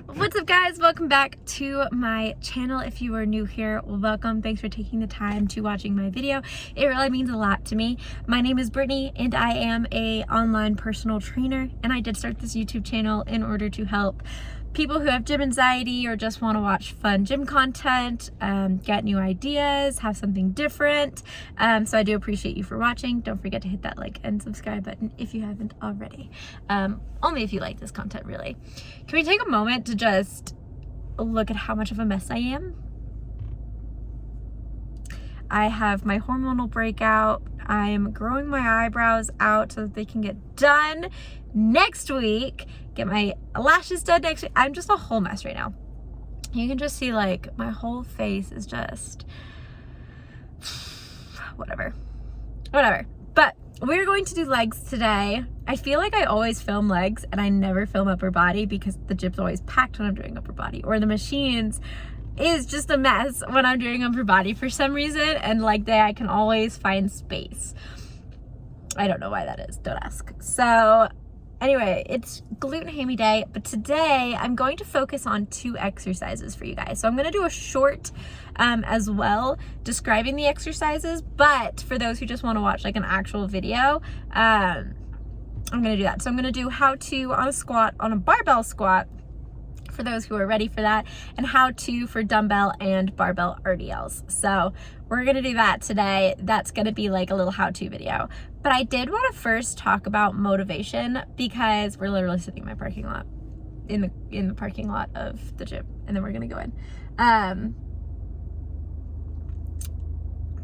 What's up, guys? Welcome back to my channel. If you are new here, welcome. Thanks for taking the time to watching my video. It really means a lot to me. My name is Brittany and I am a online personal trainer, and I did start this YouTube channel in order to help people who have gym anxiety or just want to watch fun gym content, get new ideas, have something different. So I do appreciate you for watching. Don't forget to hit that like and subscribe button if you haven't already. Only if you like this content, really. Can we take a moment to just look at how much of a mess I am? I have my hormonal breakout. I'm growing my eyebrows out so that they can get done next week. Get my lashes done next week. I'm just a whole mess right now. You can just see like my whole face is just whatever. But we're going to do legs today. I feel like I always film legs and I never film upper body because the gym's always packed when I'm doing upper body, or the machines is just a mess when I'm doing upper body for some reason, and leg day I can always find space. I don't know why that is, don't ask. So anyway, it's gluten hammy day, but today I'm going to focus on 2 exercises for you guys. So I'm going to do a short as well describing the exercises, but for those who just want to watch like an actual video, I'm going to do that. So I'm going to do how to on a squat, on a barbell squat, for those who are ready for that, and how to for dumbbell and barbell RDLs. So we're gonna do that today. That's gonna be like a little how-to video. But I did want to first talk about motivation, because we're literally sitting in my parking lot, in the parking lot of the gym, and then we're gonna go in.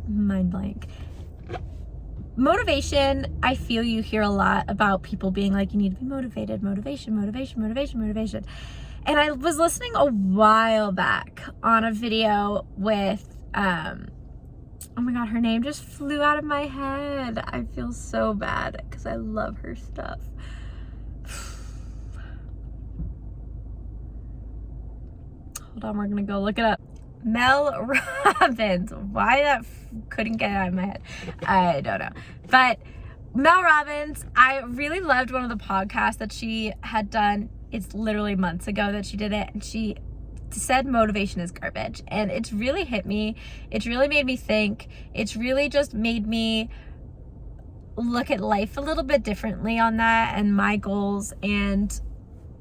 Mind blank. Motivation, I feel you hear a lot about people being like, you need to be motivated, motivation. And I was listening a while back on a video with, oh my God, her name just flew out of my head. I feel so bad because I love her stuff. Hold on, we're gonna go look it up. Mel Robbins. Why that couldn't get out of my head, I don't know. But Mel Robbins, I really loved one of the podcasts that she had done. It's literally months ago that she did it, and she said motivation is garbage, and it's really hit me. It's really made me think. It's really just made me look at life a little bit differently on that, and my goals and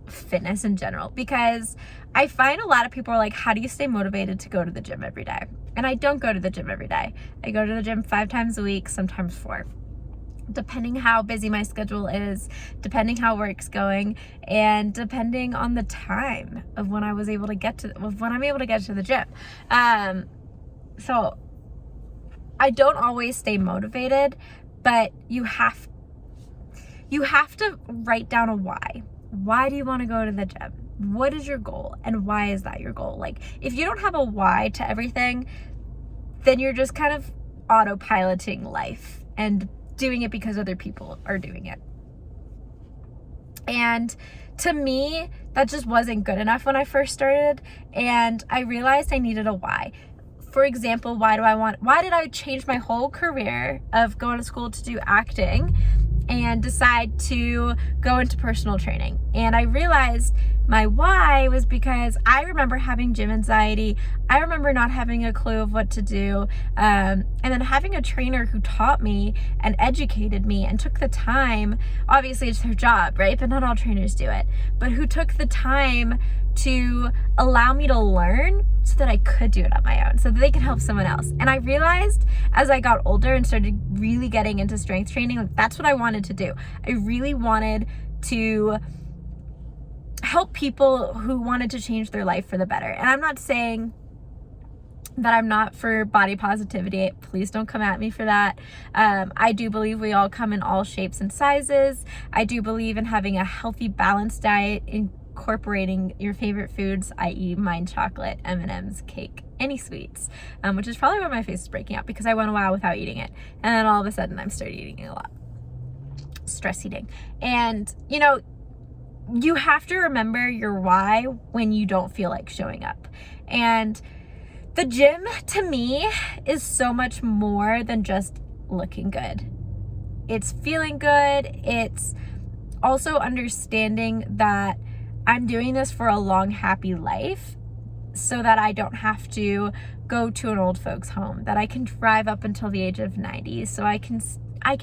fitness in general, because I find a lot of people are like, how do you stay motivated to go to the gym every day? And I don't go to the gym every day. I go to the gym 5 times a week, sometimes 4. Depending how busy my schedule is, depending how work's going, and depending on the time of when I'm able to get to the gym. So I don't always stay motivated, but you have to write down a why. Why do you want to go to the gym? What is your goal, and why is that your goal? Like, if you don't have a why to everything, then you're just kind of autopiloting life and doing it because other people are doing it. And to me, that just wasn't good enough when I first started, and I realized I needed a why. For example, why did I change my whole career of going to school to do acting and decide to go into personal training? And I realized my why was because I remember having gym anxiety. I remember not having a clue of what to do. And then having a trainer who taught me and educated me and took the time, obviously it's their job, right? But not all trainers do it. But who took the time to allow me to learn so that I could do it on my own, so that they can help someone else. And I realized as I got older and started really getting into strength training, like, that's what I wanted to do. I really wanted to help people who wanted to change their life for the better. And I'm not saying that I'm not for body positivity. Please don't come at me for that. I do believe we all come in all shapes and sizes. I do believe in having a healthy, balanced diet, incorporating your favorite foods, i.e. mine chocolate, M&M's, cake, any sweets, which is probably why my face is breaking out, because I went a while without eating it. And then all of a sudden I'm started eating it a lot. Stress eating. And, you know, you have to remember your why when you don't feel like showing up. And the gym, to me, is so much more than just looking good. It's feeling good. It's also understanding that I'm doing this for a long, happy life so that I don't have to go to an old folks home, that I can drive up until the age of 90, so I can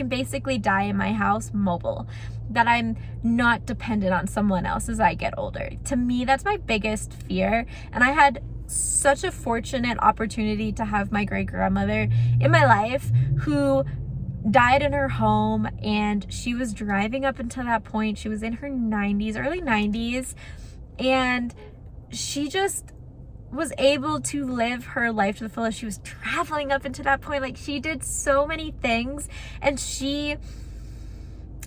basically die in my house mobile, that I'm not dependent on someone else as I get older. To me, that's my biggest fear. And I had such a fortunate opportunity to have my great grandmother in my life who died in her home, and she was driving up until that point. She was in her 90s, early 90s, and she just was able to live her life to the fullest. She was traveling up until that point. Like, she did so many things, and she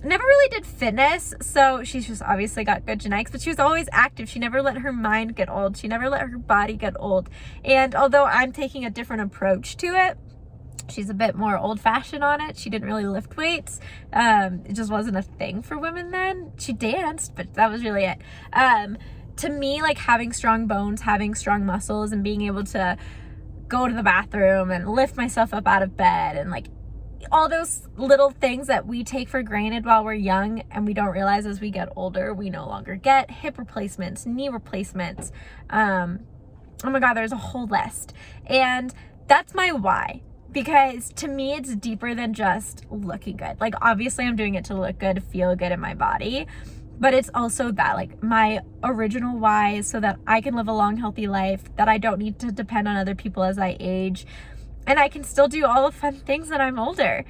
never really did fitness, so she's just obviously got good genetics, but she was always active. She never let her mind get old. She never let her body get old. And although I'm taking a different approach to it, she's a bit more old-fashioned on it. She didn't really lift weights. It just wasn't a thing for women then. She danced, but that was really it. To me, like, having strong bones, having strong muscles, and being able to go to the bathroom and lift myself up out of bed, and like all those little things that we take for granted while we're young and we don't realize as we get older we no longer get. Hip replacements, knee replacements, oh my god, there's a whole list. And that's my why, because to me it's deeper than just looking good. Like, obviously I'm doing it to look good, feel good in my body, but it's also that, like, my original why is so that I can live a long, healthy life, that I don't need to depend on other people as I age, and I can still do all the fun things that I'm older.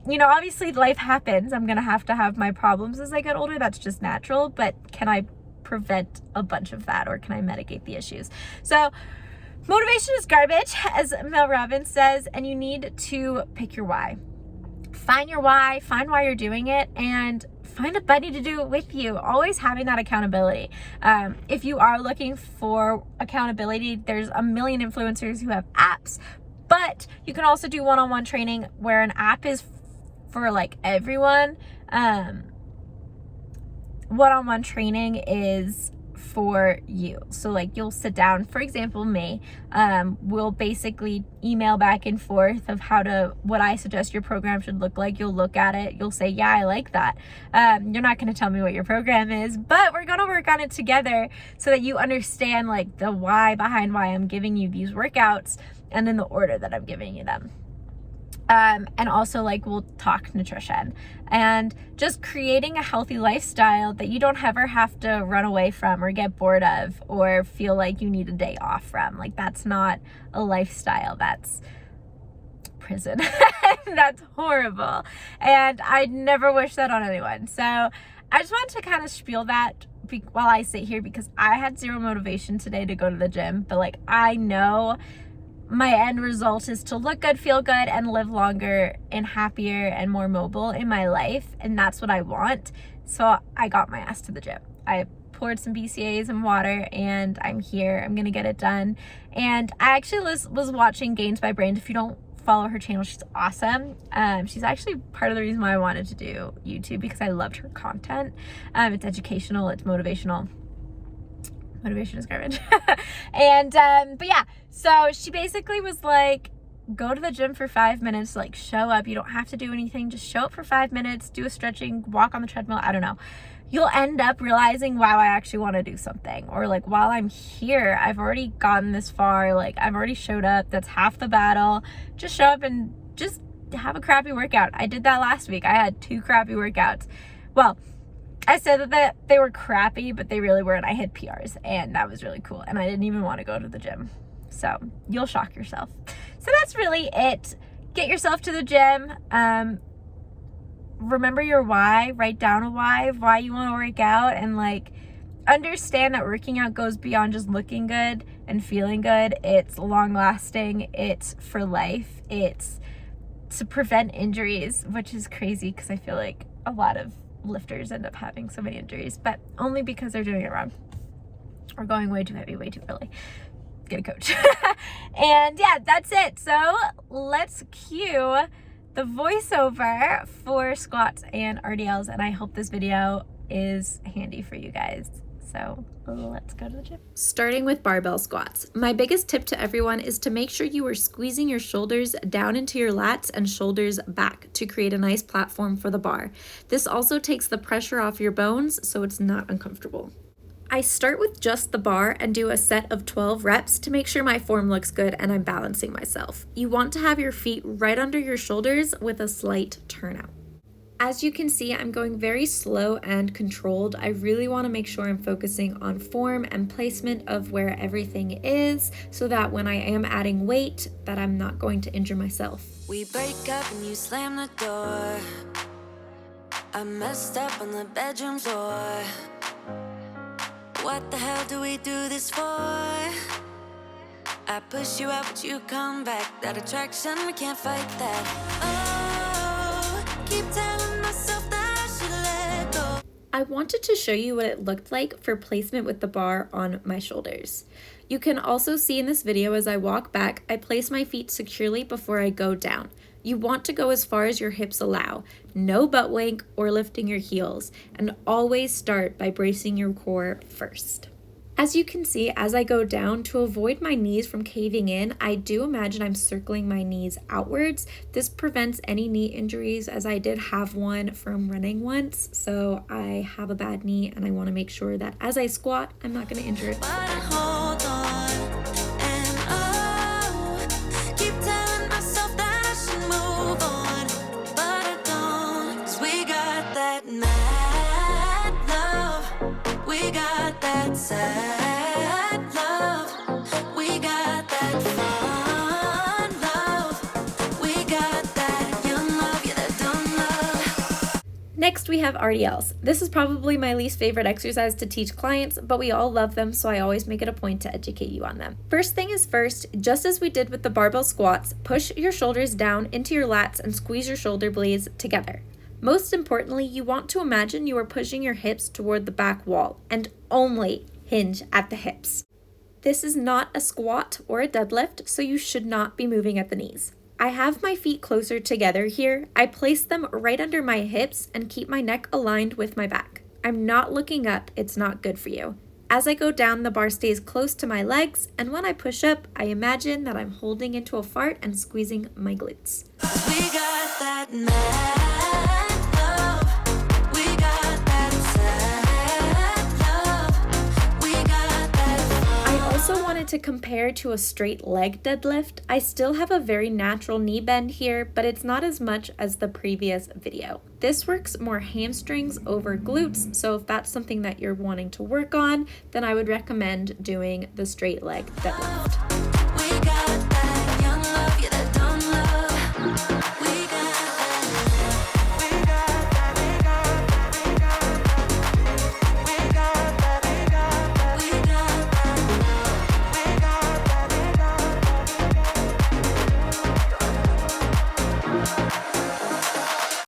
You know, obviously life happens. I'm gonna have to have my problems as I get older. That's just natural, but can I prevent a bunch of that, or can I mitigate the issues? So motivation is garbage, as Mel Robbins says, and you need to pick your why. Find your why, find why you're doing it, and find a buddy to do it with you. Always having that accountability. If you are looking for accountability, there's a million influencers who have apps, but you can also do one-on-one training where an app is for like everyone. One-on-one training is for you. So like, you'll sit down, for example, me, we'll basically email back and forth of what I suggest your program should look like. You'll look at it, you'll say, yeah, I like that. You're not going to tell me what your program is, but we're going to work on it together so that you understand like the why behind why I'm giving you these workouts and in the order that I'm giving you them. And also, like, we'll talk nutrition and just creating a healthy lifestyle that you don't ever have to run away from or get bored of or feel like you need a day off from. Like, that's not a lifestyle. That's prison. That's horrible. And I never wish that on anyone. So I just wanted to kind of spiel that while I sit here, because I had zero motivation today to go to the gym, but like, I know my end result is to look good, feel good, and live longer and happier and more mobile in my life. And that's what I want. So I got my ass to the gym. I poured some BCAAs and water, and I'm here. I'm going to get it done. And I actually was watching Gains by Brain. If you don't follow her channel, she's awesome. She's actually part of the reason why I wanted to do YouTube, because I loved her content. It's educational, it's motivational. Motivation is garbage. And but yeah, so she basically was like, go to the gym for 5 minutes, like, show up. You don't have to do anything, just show up for 5 minutes, do a stretching, walk on the treadmill. I don't know, you'll end up realizing, wow, I actually want to do something. Or like, while I'm here, I've already gotten this far, like, I've already showed up. That's half the battle. Just show up and just have a crappy workout. I did that last week. I had 2 crappy workouts. Well, I said that they were crappy, but they really weren't. I hit PRs, and that was really cool. And I didn't even want to go to the gym. So you'll shock yourself. So that's really it. Get yourself to the gym. Remember your why. Write down a why you want to work out, and like, understand that working out goes beyond just looking good and feeling good. It's long lasting. It's for life. It's to prevent injuries, which is crazy because I feel like a lot of lifters end up having so many injuries, but only because they're doing it wrong or going way too heavy, way too early. Get a coach. And yeah, that's it. So let's cue the voiceover for squats and RDLs, and I hope this video is handy for you guys. So let's go to the gym. Starting with barbell squats. My biggest tip to everyone is to make sure you are squeezing your shoulders down into your lats and shoulders back to create a nice platform for the bar. This also takes the pressure off your bones, so it's not uncomfortable. I start with just the bar and do a set of 12 reps to make sure my form looks good and I'm balancing myself. You want to have your feet right under your shoulders with a slight turnout. As you can see, I'm going very slow and controlled. I really want to make sure I'm focusing on form and placement of where everything is so that when I am adding weight, that I'm not going to injure myself. We break up and you slam the door. I messed up on the bedroom floor. What the hell do we do this for? I push you out, but you come back. That attraction, we can't fight that. Oh, keep telling myself that I should let go. I wanted to show you what it looked like for placement with the bar on my shoulders. You can also see in this video as I walk back, I place my feet securely before I go down. You want to go as far as your hips allow, no butt wank or lifting your heels, and always start by bracing your core first. As you can see, as I go down, to avoid my knees from caving in, I do imagine I'm circling my knees outwards. This prevents any knee injuries, as I did have one from running once, so I have a bad knee and I want to make sure that as I squat, I'm not going to injure it. But I hold on, and oh, keep telling myself that I should move on, but I don't, 'cause we got that mad love, we got that sad love, we got that fun love, we got that young love, yeah, that dumb love. Next, we have RDLs. This is probably my least favorite exercise to teach clients, but we all love them, so I always make it a point to educate you on them. First thing is first, just as we did with the barbell squats, push your shoulders down into your lats and squeeze your shoulder blades together. Most importantly, you want to imagine you are pushing your hips toward the back wall and only hinge at the hips. This is not a squat or a deadlift, so you should not be moving at the knees. I have my feet closer together here. I place them right under my hips and keep my neck aligned with my back. I'm not looking up, it's not good for you. As I go down, the bar stays close to my legs, and when I push up, I imagine that I'm holding into a fart and squeezing my glutes. We got that mad love, we got that sad love, we got that I also wanted to compare to a straight leg deadlift. I still have a very natural knee bend here, but it's not as much as the previous video. This works more hamstrings over glutes, so if that's something that you're wanting to work on, then I would recommend doing the straight leg deadlift.